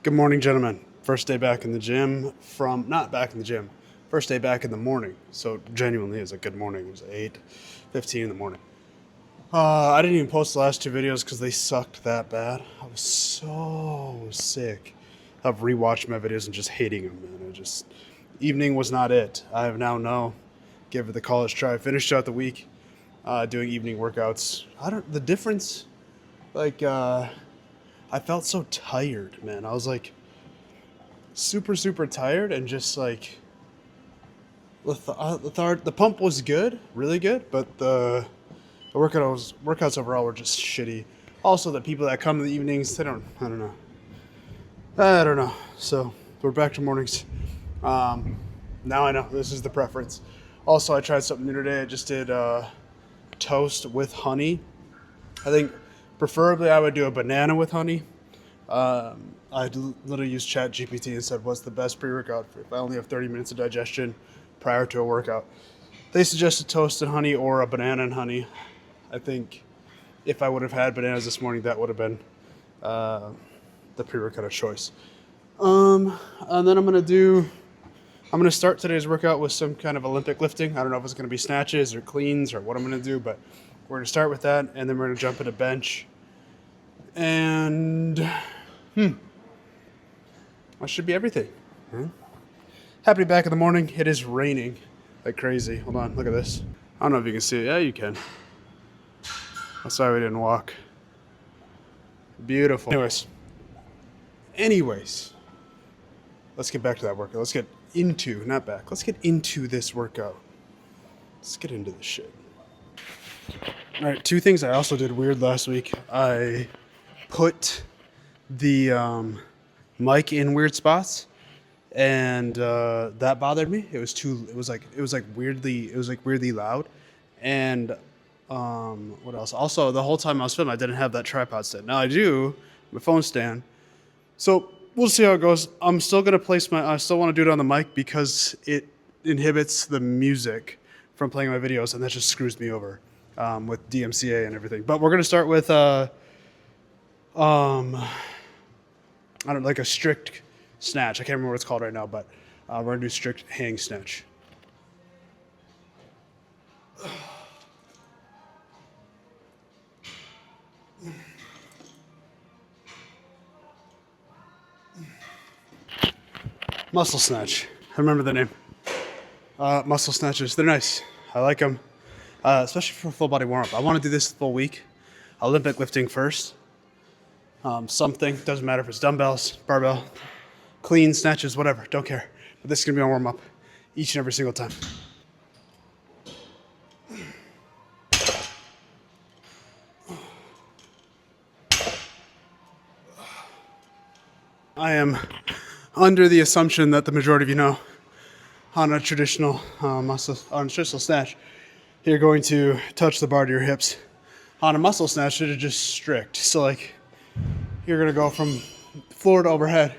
Good morning, gentlemen. First day back in the gym not back in the gym, first day back in the morning. So genuinely is a good morning. It was 8:15 in the morning. I didn't even post the last two videos because they sucked that bad. I was so sick of rewatching my videos and just hating them, man. Evening was not it. I have now give it the college try. I finished out the week doing evening workouts. The difference, like, I felt so tired, man. I was like super tired and just like the pump was good, really good, but the workouts overall were just shitty. Also, the people that come in the evenings, I don't know. So we're back to mornings. Now I know this is the preference. Also, I tried something new today. I just did toast with honey. I think preferably I would do a banana with honey. I literally used ChatGPT and said, what's the best pre-workout if I only have 30 minutes of digestion prior to a workout? They suggested toast and honey or a banana and honey. I think if I would have had bananas this morning, that would have been the pre-workout of choice. And then I'm gonna start today's workout with some kind of Olympic lifting. I don't know if it's gonna be snatches or cleans or what I'm gonna do, but we're gonna start with that, and then we're gonna jump into bench. And that should be everything. Happy to be back in the morning. It is raining like crazy. Hold on, look at this. I don't know if you can see it. Yeah, you can. That's why we didn't walk. Beautiful. Anyways, let's get back to that workout. Let's get into this workout. Let's get into this shit. All right, two things I also did weird last week. I put the mic in weird spots, and that bothered me. It was weirdly loud. And what else? Also, the whole time I was filming, I didn't have that tripod stand. Now I do, my phone stand. So we'll see how it goes. I still want to do it on the mic because it inhibits the music from playing my videos, and that just screws me over with DMCA and everything. But we're gonna start with like a strict snatch. I can't remember what it's called right now, but we're gonna do strict hang snatch. Muscle snatch. I remember the name. Muscle snatchers. They're nice. I like them, especially for full body warm up. I want to do this full week. Olympic lifting first. Something, doesn't matter if it's dumbbells, barbell, clean, snatches, whatever, don't care. But this is gonna be my warm up each and every single time. I am under the assumption that the majority of you know on a traditional snatch, you're going to touch the bar to your hips. On a muscle snatch, it is just strict. So like, you're gonna go from floor to overhead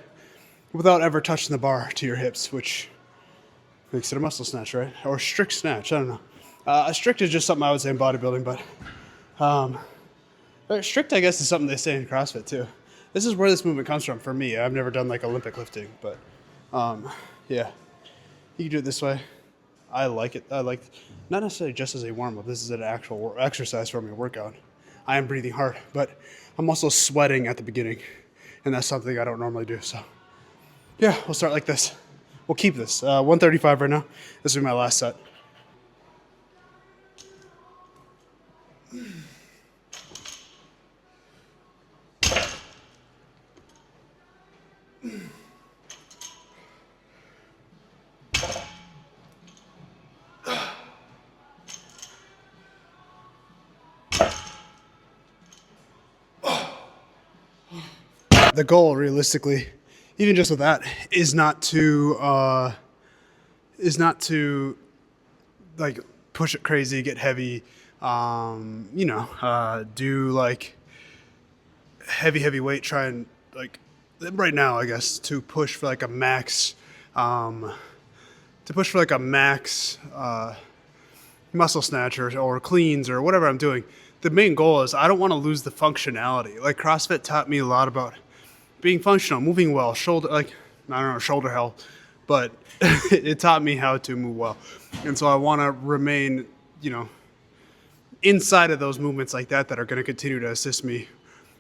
without ever touching the bar to your hips, which makes it a muscle snatch, right? Or strict snatch, I don't know. A strict is just something I would say in bodybuilding, but strict, I guess, is something they say in CrossFit too. This is where this movement comes from for me. I've never done like Olympic lifting, but yeah, you can do it this way. I like it. Not necessarily just as a warm-up. This is an actual exercise for me, a workout. I am breathing hard, but I'm also sweating at the beginning, and that's something I don't normally do. So yeah, we'll start like this. We'll keep this. 135 right now. This will be my last set. The goal, realistically, even just with that, is not to like push it crazy, get heavy, do like heavy weight. Try and like right now, I guess, to push for like a max, muscle snatch or cleans or whatever I'm doing. The main goal is I don't want to lose the functionality. Like CrossFit taught me a lot about being functional, moving well, shoulder, like, I don't know, shoulder health, but it taught me how to move well. And so I want to remain, inside of those movements like that are going to continue to assist me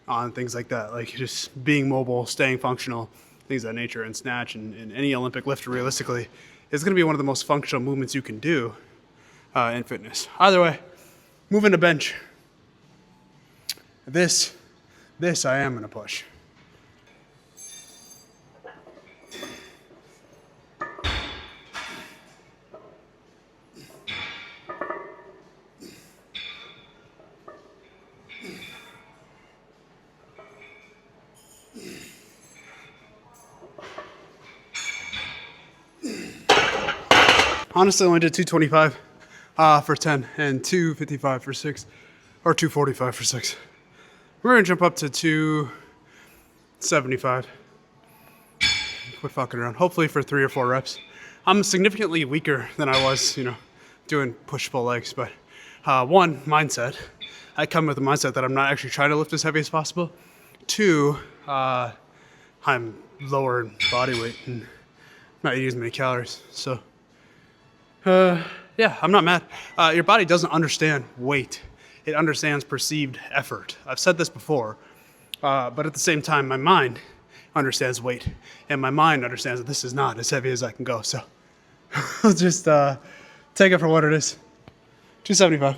on things like that, like just being mobile, staying functional, things of that nature. And snatch and any Olympic lift realistically is going to be one of the most functional movements you can do in fitness. Either way, moving to bench. This I am going to push. Honestly, I only did 225 for 10 and 255 for 6, or 245 for 6. We're going to jump up to 275. Quit fucking around. Hopefully for 3 or 4 reps. I'm significantly weaker than I was, doing push-pull legs. But one, mindset. I come with a mindset that I'm not actually trying to lift as heavy as possible. 2, I'm lower in body weight and not eating as many calories. So, yeah, I'm not mad. Your body doesn't understand weight. It understands perceived effort. I've said this before, but at the same time, my mind understands weight, and my mind understands that this is not as heavy as I can go. So I'll just take it for what it is. 275.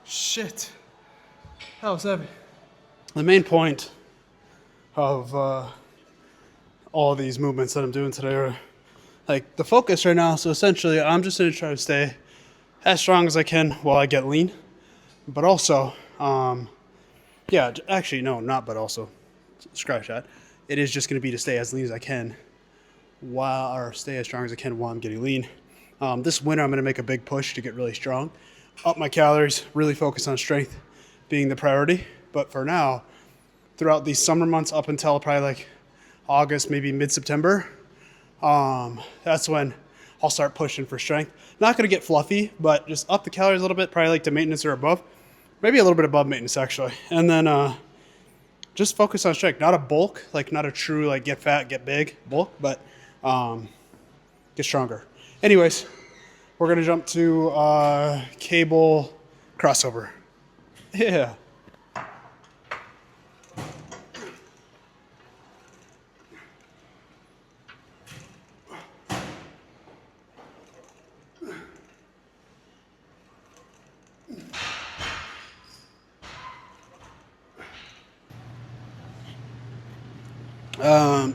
Shit, that was heavy. The main point of all these movements that I'm doing today are like the focus right now. So essentially, I'm just going to try to stay as strong as I can while I get lean. But also, actually, no, not but also. Scratch that. It is just going to be to stay as lean as I can or stay as strong as I can while I'm getting lean. This winter, I'm going to make a big push to get really strong. Up my calories, really focus on strength being the priority. But for now, throughout these summer months up until probably like August, maybe mid-September, that's when I'll start pushing for strength. Not going to get fluffy, but just up the calories a little bit, probably like to maintenance or above. Maybe a little bit above maintenance, actually. And then just focus on strength. Not a bulk, like not a true like get fat, get big bulk, but get stronger. Anyways, we're going to jump to cable crossover. Yeah.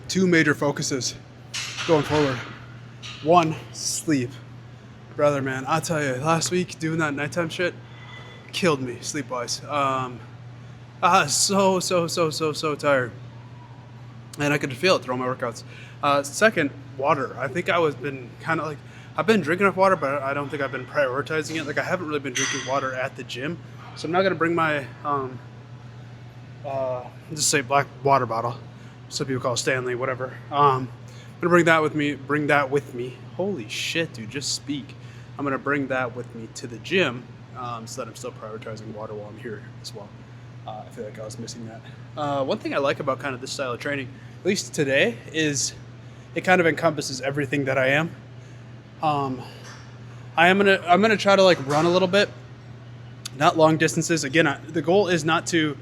Two major focuses going forward. One, sleep. Brother, man, I'll tell you, last week doing that nighttime shit killed me sleep-wise. I was so tired. And I could feel it throughout my workouts. Second, water. I think I've been drinking enough water, but I don't think I've been prioritizing it. Like, I haven't really been drinking water at the gym. So I'm not going to bring my, just say black water bottle. Some people call it Stanley, whatever. I'm going to bring that with me. Holy shit, dude, just speak. I'm going to bring that with me to the gym so that I'm still prioritizing water while I'm here as well. I feel like I was missing that. One thing I like about kind of this style of training, at least today, is it kind of encompasses everything that I am. I'm gonna try to like run a little bit, not long distances. Again, the goal is not to,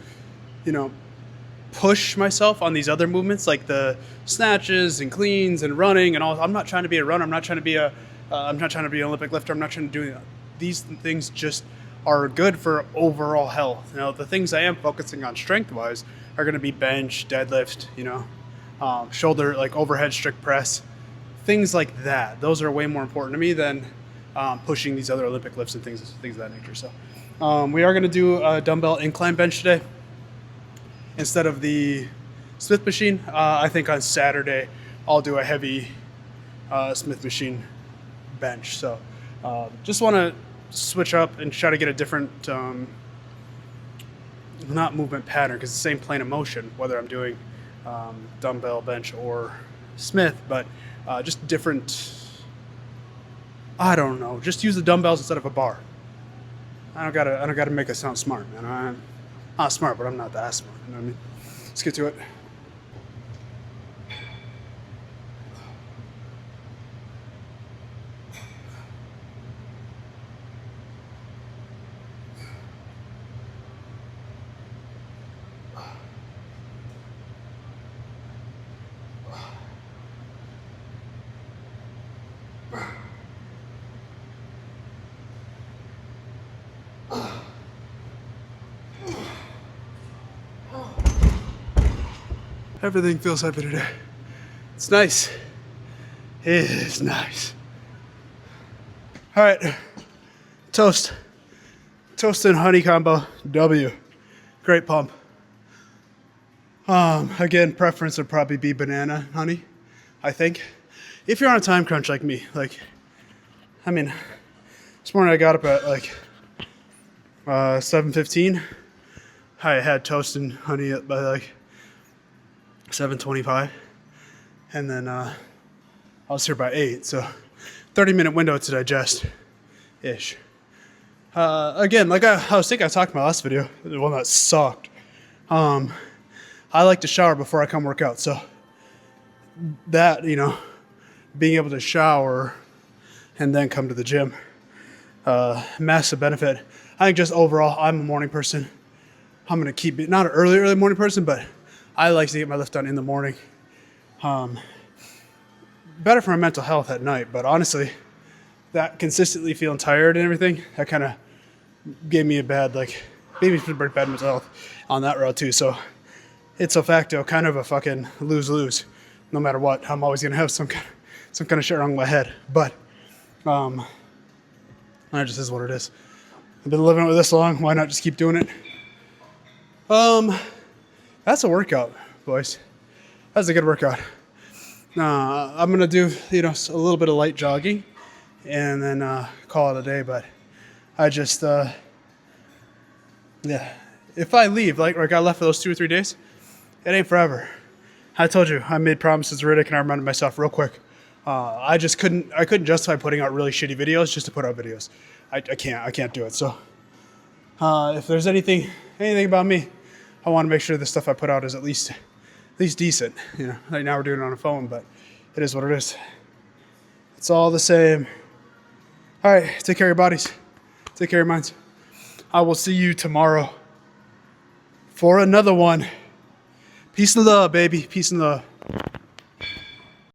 push myself on these other movements like the snatches and cleans and running and all. I'm not trying to be a runner. I'm not trying to be I'm not trying to be an Olympic lifter. I'm not trying to do these things. Just are good for overall health. The things I am focusing on strength-wise are going to be bench, deadlift, shoulder, like overhead strict press, things like that. Those are way more important to me than pushing these other Olympic lifts and things of that nature. So we are going to do a dumbbell incline bench today instead of the Smith machine. I think on Saturday I'll do a heavy Smith machine bench. So just want to switch up and try to get a different not movement pattern, because it's the same plane of motion, whether I'm doing dumbbell, bench, or Smith, but just different. I don't know. Just use the dumbbells instead of a bar. I don't gotta make it sound smart, man. I'm not smart, but I'm not that smart. You know what I mean? Let's get to it. Everything feels heavy today. It's nice. It is nice. All right, toast and honey combo. W, great pump. Again, preference would probably be banana honey, I think. If you're on a time crunch like me, this morning I got up at 7:15. I had toast and honey by 7:25, and then I was here by 8, so 30-minute window to digest, ish. Again, like I was thinking I talked in my last video, the one that sucked. I like to shower before I come work out, so that, being able to shower and then come to the gym, massive benefit. I think just overall, I'm a morning person. I'm gonna keep it, not an early morning person, but I like to get my lift done in the morning. Better for my mental health at night, but honestly, that consistently feeling tired and everything, that kind of gave me a bad, made me pretty bad mental health on that road too. So it's a facto kind of a fucking lose-lose. No matter what, I'm always gonna have some kind of shit wrong with my head. But that just is what it is. I've been living with this long. Why not just keep doing it? That's a workout, boys. That's a good workout. I'm gonna do a little bit of light jogging, and then call it a day. But I just if I leave like I left for those 2 or 3 days, it ain't forever. I told you I made promises to Riddick, and I reminded myself real quick. I couldn't justify putting out really shitty videos just to put out videos. I can't do it. So if there's anything about me, I want to make sure the stuff I put out is at least decent. Right now we're doing it on a phone, but it is what it is. It's all the same. All right, take care of your bodies. Take care of your minds. I will see you tomorrow for another one. Peace and love, baby. Peace and love.